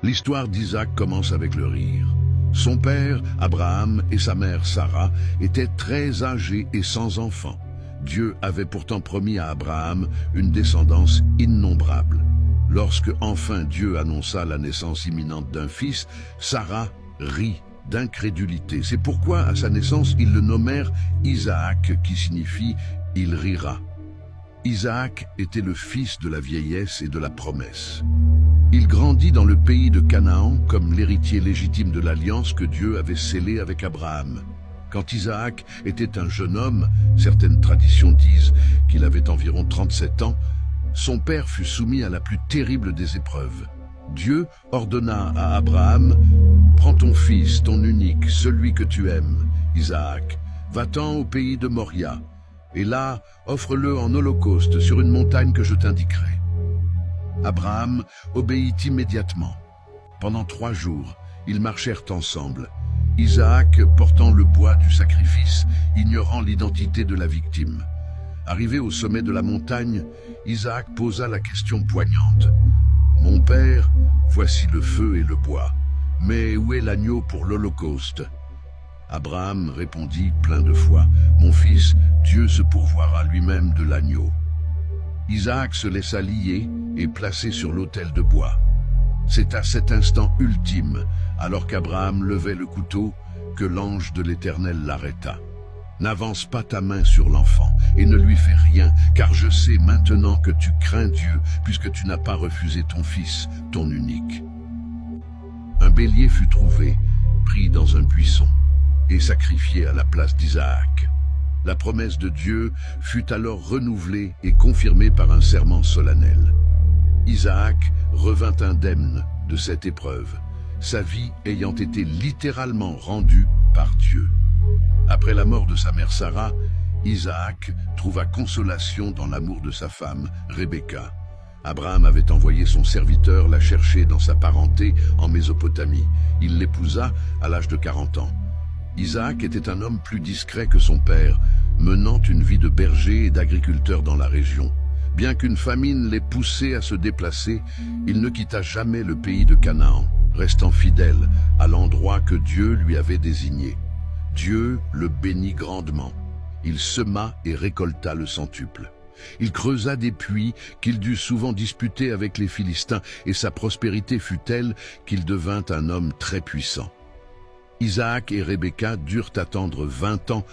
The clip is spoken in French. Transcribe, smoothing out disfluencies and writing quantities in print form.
L'histoire d'Isaac commence avec le rire. Son père, Abraham, et sa mère, Sarah, étaient très âgés et sans enfants. Dieu avait pourtant promis à Abraham une descendance innombrable. Lorsque enfin Dieu annonça la naissance imminente d'un fils, Sarah rit d'incrédulité. C'est pourquoi, à sa naissance, ils le nommèrent Isaac, qui signifie « il rira ». Isaac était le fils de la vieillesse et de la promesse. Il grandit dans le pays de Canaan comme l'héritier légitime de l'alliance que Dieu avait scellée avec Abraham. Quand Isaac était un jeune homme, certaines traditions disent qu'il avait environ 37 ans, son père fut soumis à la plus terrible des épreuves. Dieu ordonna à Abraham « Prends ton fils, ton unique, celui que tu aimes, Isaac, va-t'en au pays de Moria, et là, offre-le en holocauste sur une montagne que je t'indiquerai. » Abraham obéit immédiatement. Pendant 3 jours, ils marchèrent ensemble. Isaac portant le bois du sacrifice, ignorant l'identité de la victime. Arrivé au sommet de la montagne, Isaac posa la question poignante. « Mon père, voici le feu et le bois, mais où est l'agneau pour l'holocauste ?» Abraham répondit plein de foi, « Mon fils, Dieu se pourvoira lui-même de l'agneau. » Isaac se laissa lier et placé sur l'autel de bois. C'est à cet instant ultime, alors qu'Abraham levait le couteau, que l'ange de l'Éternel l'arrêta. « N'avance pas ta main sur l'enfant et ne lui fais rien, car je sais maintenant que tu crains Dieu, puisque tu n'as pas refusé ton fils, ton unique. » Un bélier fut trouvé, pris dans un buisson, et sacrifié à la place d'Isaac. La promesse de Dieu fut alors renouvelée et confirmée par un serment solennel. Isaac revint indemne de cette épreuve, sa vie ayant été littéralement rendue par Dieu. Après la mort de sa mère Sarah, Isaac trouva consolation dans l'amour de sa femme, Rebecca. Abraham avait envoyé son serviteur la chercher dans sa parenté en Mésopotamie. Il l'épousa à l'âge de 40 ans. Isaac était un homme plus discret que son père, menant une vie de berger et d'agriculteur dans la région. Bien qu'une famine l'ait poussé à se déplacer, il ne quitta jamais le pays de Canaan, restant fidèle à l'endroit que Dieu lui avait désigné. Dieu le bénit grandement. Il sema et récolta le centuple. Il creusa des puits qu'il dut souvent disputer avec les Philistins, et sa prospérité fut telle qu'il devint un homme très puissant. Isaac et Rebecca durent attendre 20 ans